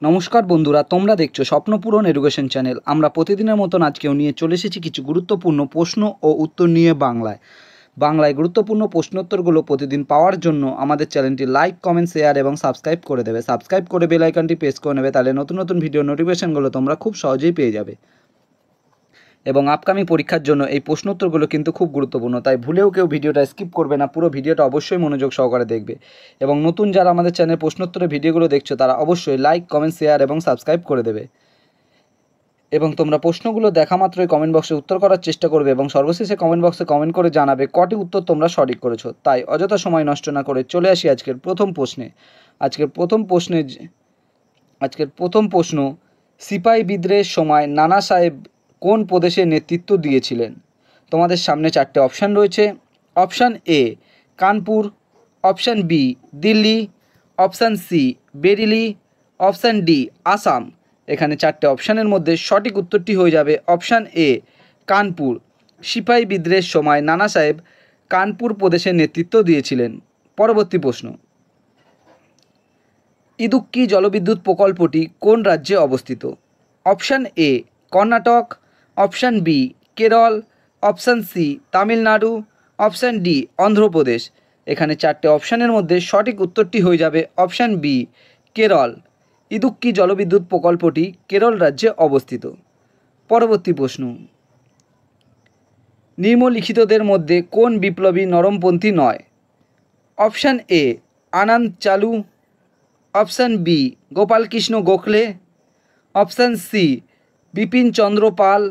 নমস্কার বন্ধুরা, তোমরা দেখছো স্বপ্নপূরণ এডুকেশন চ্যানেল। আমরা প্রতিদিনের মতন আজকেও নিয়ে চলে এসেছি কিছু গুরুত্বপূর্ণ প্রশ্ন ও উত্তর নিয়ে বাংলায় গুরুত্বপূর্ণ প্রশ্নোত্তরগুলো প্রতিদিন পাওয়ার জন্য আমাদের চ্যানেলটি লাইক, কমেন্ট, শেয়ার এবং সাবস্ক্রাইব করে দেবে। সাবস্ক্রাইব করে বেল আইকনটি প্রেস করে নেবে, তাহলে নতুন নতুন ভিডিও নোটিফিকেশনগুলো তোমরা খুব সহজেই পেয়ে যাবে। এবং আপকামিং পরীক্ষার জন্য এই প্রশ্নোত্তরগুলো কিন্তু খুব গুরুত্বপূর্ণ, তাই ভুলেও কেউ ভিডিওটা স্কিপ করবে না, পুরো ভিডিওটা অবশ্যই মনোযোগ সহকারে দেখবে। এবং নতুন যারা আমাদের চ্যানেল প্রশ্নোত্তরের ভিডিওগুলো দেখছো তারা অবশ্যই লাইক, কমেন্ট, শেয়ার এবং সাবস্ক্রাইব করে দেবে। এবং তোমরা প্রশ্নগুলো দেখা মাত্রই কমেন্ট বক্সে উত্তর করার চেষ্টা করবে এবং সর্বশেষে কমেন্ট বক্সে কমেন্ট করে জানাবে কটি উত্তর তোমরা সঠিক করেছো। তাই অযথা সময় নষ্ট না করে চলে আসি আজকের প্রথম প্রশ্নে। আজকের প্রথম প্রশ্ন, সিপাহী বিদ্রোহের সময় নানা সাহেব কোন প্রদেশের নেতৃত্ব দিয়েছিলেন? তোমাদের সামনে চারটে অপশান রয়েছে। Option A Kanpur, option B Delhi, option C Bareilly, option D Assam. এখানে চারটে অপশানের মধ্যে সঠিক উত্তরটি হয়ে যাবে অপশান এ কানপুর। সিপাহী বিদ্রোহের সময় নানা সাহেব কানপুর প্রদেশের নেতৃত্ব দিয়েছিলেন। পরবর্তী প্রশ্ন, ইদুক্কি জলবিদ্যুৎ প্রকল্পটি কোন রাজ্যে অবস্থিত? Option A Karnataka, option B Kerala, option C Tamil Nadu, option D Andhra Pradesh. এখানে চারটে অপশানের মধ্যে সঠিক উত্তরটি হয়ে যাবে অপশান বি কেরল। ইদুক্কি জলবিদ্যুৎ প্রকল্পটি কেরল রাজ্যে অবস্থিত। পরবর্তী প্রশ্ন, নিম্নলিখিতদের মধ্যে কোন বিপ্লবী নরমপন্থী নয়? Option A Ananda Charlu, option B Gopalkrishna Gokhale, option C Bipin Chandra Pal,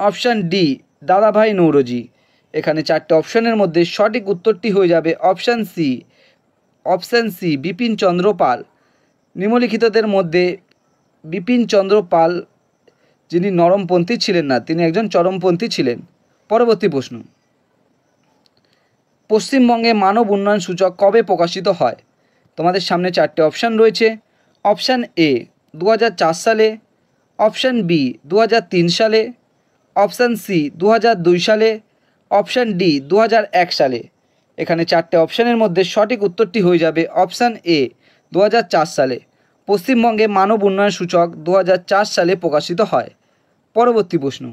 option D Dadabhai Naoroji. এখানে চারটে অপশানের মধ্যে সঠিক উত্তরটি হয়ে যাবে অপশান সি বিপিন চন্দ্র পাল। নিম্নলিখিতদের মধ্যে বিপিন চন্দ্র পাল যিনি নরমপন্থী ছিলেন না, তিনি একজন চরমপন্থী ছিলেন। পরবর্তী প্রশ্ন, পশ্চিমবঙ্গে মানব উন্নয়ন সূচক কবে প্রকাশিত হয়? তোমাদের সামনে চারটে অপশান রয়েছে। অপশান এ 2004 সালে, অপশান বি 2003 সালে, অপশান সি 2002 সালে, অপশান ডি 2001 সালে। এখানে চারটে অপশানের মধ্যে সঠিক উত্তরটি হয়ে যাবে অপশান এ 2004 সালে। পশ্চিমবঙ্গে মানব উন্নয়ন সূচক 2004 সালে প্রকাশিত হয়। পরবর্তী প্রশ্ন,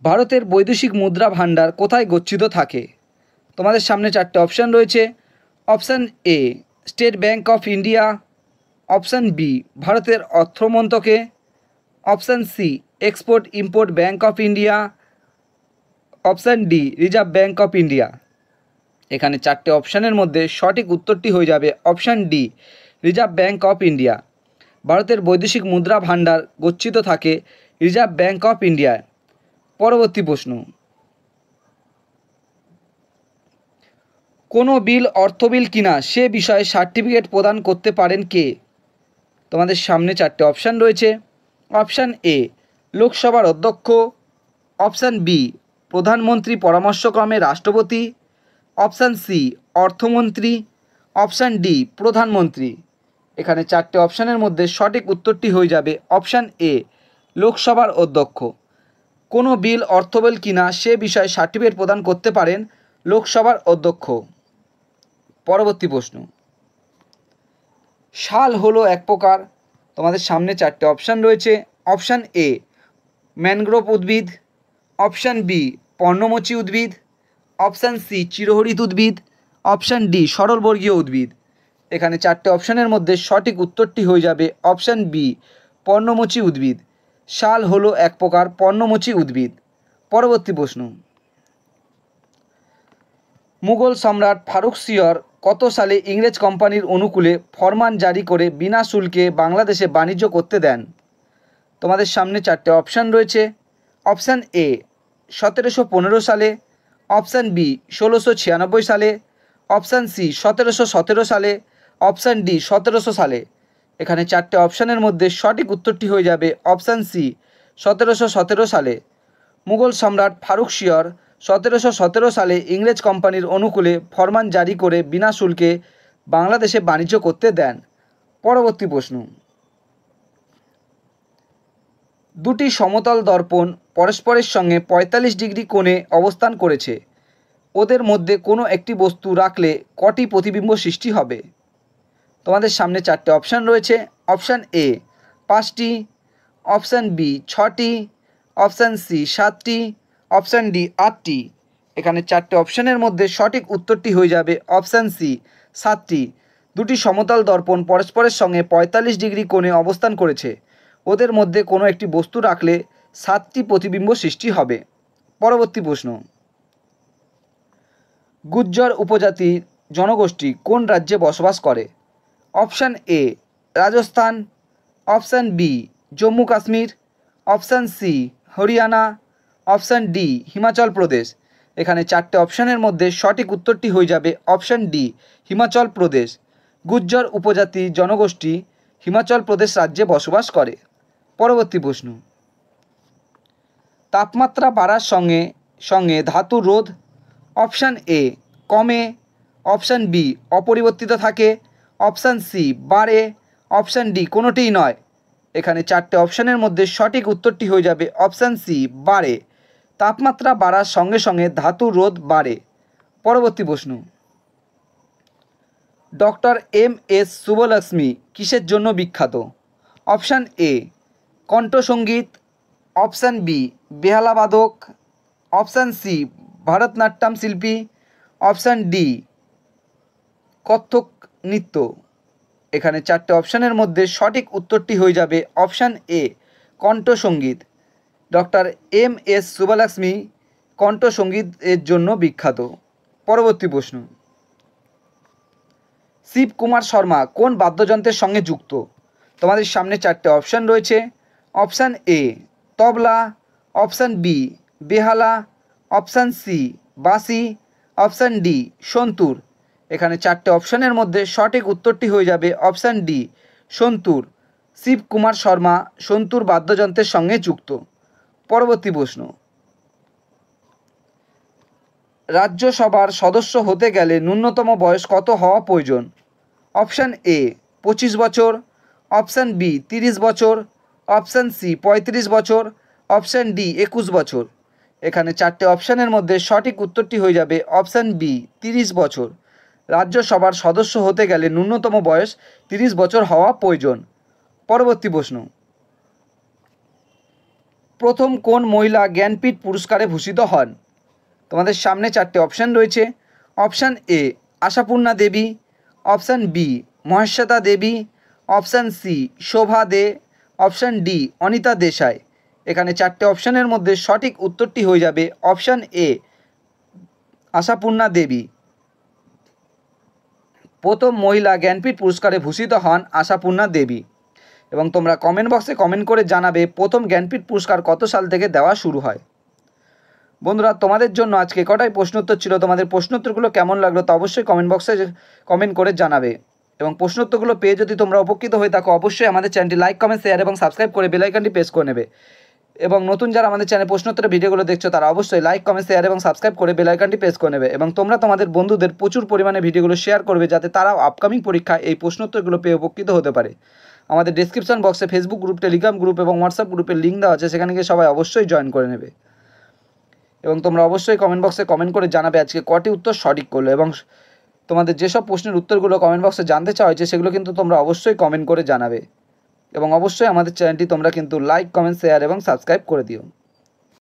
ভারতের বৈদেশিক মুদ্রা ভাণ্ডার কোথায় গচ্ছিত থাকে? তোমাদের সামনে চারটে অপশান রয়েছে। Option A State Bank of India, option B ভারতের অর্থমন্ত্রকে, option C Export Import Bank of India, option D Reserve Bank of India. এখানে চারটে অপশানের মধ্যে সঠিক উত্তরটি হয়ে যাবে option D Reserve Bank of India. ভারতের বৈদেশিক মুদ্রা ভাণ্ডার গচ্ছিত থাকে রিজার্ভ ব্যাঙ্ক অফ ইন্ডিয়ায়। পরবর্তী প্রশ্ন, কোনো বিল অর্থ বিল কিনা সে বিষয়ে সার্টিফিকেট প্রদান করতে পারেন কে? তোমাদের সামনে চারটে অপশান রয়েছে। অপশান এ লোকসভার অধ্যক্ষ, অপশান বি প্রধানমন্ত্রী পরামর্শক্রমে রাষ্ট্রপতি, অপশান সি অর্থমন্ত্রী, অপশান ডি প্রধানমন্ত্রী। এখানে চারটে অপশানের মধ্যে সঠিক উত্তরটি হয়ে যাবে অপশান এ লোকসভার অধ্যক্ষ। কোনো বিল অর্থ বিল কিনা সে বিষয়ে সার্টিফিকেট প্রদান করতে পারেন লোকসভার অধ্যক্ষ। পরবর্তী প্রশ্ন, শাল হলো এক প্রকার। তোমাদের সামনে চারটে অপশান রয়েছে। অপশান এ ম্যানগ্রোভ উদ্ভিদ, অপশান বি পর্ণমোচী উদ্ভিদ, অপশান সি চিরহরিত উদ্ভিদ, অপশান ডি সরলবর্গীয় উদ্ভিদ। এখানে চারটে অপশানের মধ্যে সঠিক উত্তরটি হয়ে যাবে অপশান বি পর্ণমোচী উদ্ভিদ। শাল হলো এক প্রকার পর্ণমোচী উদ্ভিদ। পরবর্তী প্রশ্ন, মুঘল সম্রাট ফারুক সিয়র কত সালে ইংরেজ কোম্পানির অনুকূলে ফরমান জারি করে বিনা শুল্কে বাংলাদেশে বাণিজ্য করতে দেন? তোমাদের সামনে চারটে অপশান রয়েছে। অপশান এ 1715 সালে, অপশান বি 1696 সালে, অপশান সি 1717 সালে, অপশান ডি 1700 সালে। এখানে চারটে অপশানের মধ্যে সঠিক উত্তরটি হয়ে যাবে অপশান সি 1717 সালে। মুঘল সম্রাট ফারুক সিয়র 1717 সালে ইংরেজ কোম্পানির অনুকূলে ফরমান জারি করে বিনা শুল্কে বাংলাদেশে বাণিজ্য করতে দেন। পরবর্তী প্রশ্ন, দুটি সমতল দর্পণ পরস্পরের সঙ্গে 45 ডিগ্রি কোণে অবস্থান করেছে। ওদের মধ্যে কোনো একটি বস্তু রাখলে কটি প্রতিবিম্ব সৃষ্টি হবে? তোমাদের সামনে 4টে অপশান রয়েছে। অপশান এ 5টি, অপশান বি 6টি, অপশান সি 7টি, অপশান ডি 8টি। এখানে 4টে অপশানের মধ্যে সঠিক উত্তরটি হয়ে যাবে অপশান সি 7টি। দুটি সমতল দর্পণ পরস্পরের সঙ্গে 45 ডিগ্রি কোণে অবস্থান করেছে। ওদের মধ্যে কোনো একটি বস্তু রাখলে 7টি প্রতিবিম্ব সৃষ্টি হবে। পরবর্তী প্রশ্ন, গুজ্জর উপজাতির জনগোষ্ঠী কোন রাজ্যে বসবাস করে? Option A Rajasthan, option B Jammu Kashmir, option C Haryana, option D Himachal Pradesh. এখানে 4টে অপশানের মধ্যে সঠিক উত্তরটি হয়ে যাবে অপশান ডি হিমাচল প্রদেশ। গুজ্জর উপজাতি জনগোষ্ঠী হিমাচল প্রদেশ রাজ্যে বসবাস করে। পরবর্তী প্রশ্ন, তাপমাত্রা বাড়ার সঙ্গে সঙ্গে ধাতুর রোধ? অপশান এ কমে, অপশান বি অপরিবর্তিত থাকে, অপশান সি বাড়ে, অপশান ডি কোনোটিই নয়। এখানে 4টে অপশানের মধ্যে সঠিক উত্তরটি হয়ে যাবে অপশান সি বাড়ে। তাপমাত্রা বাড়ার সঙ্গে সঙ্গে ধাতুর রোধ বাড়ে। পরবর্তী প্রশ্ন, ডক্টর এম.এস. সুব্বলক্ষ্মী কিসের জন্য বিখ্যাত? অপশান এ কণ্ঠসঙ্গীত, অপশান বি বেহালাবাদক, অপশান সি ভারতনাট্যম শিল্পী, অপশান ডি কত্থক নৃত্য। এখানে 4টে অপশানের মধ্যে সঠিক উত্তরটি হয়ে যাবে অপশান এ কণ্ঠসঙ্গীত। Doctor M S. সুব্বলক্ষ্মী কণ্ঠসঙ্গীতের জন্য বিখ্যাত। পরবর্তী প্রশ্ন, শিবকুমার শর্মা কোন বাদ্যযন্ত্রের সঙ্গে যুক্ত? তোমাদের সামনে 4টে অপশান রয়েছে। Option A tabla, option B বেহালা, অপশান সি বাঁশি, অপশান ডি সন্তুর। এখানে 4টে অপশানের মধ্যে সঠিক উত্তরটি হয়ে যাবে অপশান ডি সন্তুর। শিবকুমার শর্মা সন্তুর বাদ্যযন্ত্রের সঙ্গে যুক্ত। পরবর্তী প্রশ্ন, রাজ্যসভার সদস্য হতে গেলে ন্যূনতম বয়স কত হওয়া প্রয়োজন? অপশান এ 25 বছর, অপশান বি 30 বছর, অপশান সি 35 বছর, অপশান ডি 21 বছর। এখানে 4টে অপশানের মধ্যে সঠিক উত্তরটি হয়ে যাবে অপশান বি 30 বছর। রাজ্যসভার সদস্য হতে গেলে ন্যূনতম বয়স 30 বছর হওয়া প্রয়োজন। পরবর্তী প্রশ্ন, প্রথম কোন মহিলা জ্ঞানপীঠ পুরস্কারে ভূষিত হন? তোমাদের সামনে 4টে অপশান রয়েছে। Option A Ashapurna Devi, option B Mahasweta Devi, option C Shobha De, option D Anita Desai. এখানে 4টে অপশানের মধ্যে সঠিক উত্তরটি হয়ে যাবে অপশান এ আশাপূর্ণা দেবী। প্রথম মহিলা জ্ঞানপীঠ পুরস্কারে ভূষিত হন আশাপূর্ণা দেবী। এবং তোমরা কমেন্ট বক্সে কমেন্ট করে জানাবে প্রথম জ্ঞানপীঠ পুরস্কার কত সাল থেকে দেওয়া শুরু হয়। বন্ধুরা, তোমাদের জন্য আজকে কটাই প্রশ্নোত্তর ছিল। তোমাদের প্রশ্নোত্তরগুলো কেমন লাগলো তা অবশ্যই কমেন্ট বক্সে কমেন্ট করে জানাবে। এবং প্রশ্নোত্তরগুলো পেয়ে যদি তোমরা উপকৃত হয়ে থাকো অবশ্যই আমাদের চ্যানেলটি লাইক, কমেন্ট, শেয়ার এবং সাবস্ক্রাইব করে বেল আইকনটি প্রেস করে নেবে। এবং নতুন যারা আমাদের চ্যানেলে প্রশ্নোত্তরের ভিডিওগুলো দেখছো তারা অবশ্যই লাইক, কমেন্ট, শেয়ার এবং সাবস্ক্রাইব করে বেল আইকনটি প্রেস করে নেবে। এবং তোমরা তোমাদের বন্ধুদের প্রচুর পরিমাণে ভিডিওগুলো শেয়ার করবে যাতে তারাও আপকামিং পরীক্ষায় এই প্রশ্নোত্তরগুলো পেয়ে উপকৃত হতে পারে। আমাদের ডেসক্রিপশন বক্সে ফেসবুক গ্রুপ, টেলিগ্রাম গ্রুপ এবং হোয়াটসঅ্যাপ গ্রুপের লিঙ্ক দেওয়া আছে, সেখানে গিয়ে সবাই অবশ্যই জয়েন করে নেবে। এবং তোমরা অবশ্যই কমেন্ট বক্সে কমেন্ট করে জানাবে আজকে কটি উত্তর সঠিক করলো। এবং তোমাদের যেসব প্রশ্নের উত্তরগুলো কমেন্ট বক্সে জানতে চাওয়া হয়েছে সেগুলো কিন্তু তোমরা অবশ্যই কমেন্ট করে জানাবে। এবং অবশ্যই আমাদের চ্যানেলটি তোমরা কিন্তু লাইক, কমেন্ট, শেয়ার এবং সাবস্ক্রাইব করে দিও।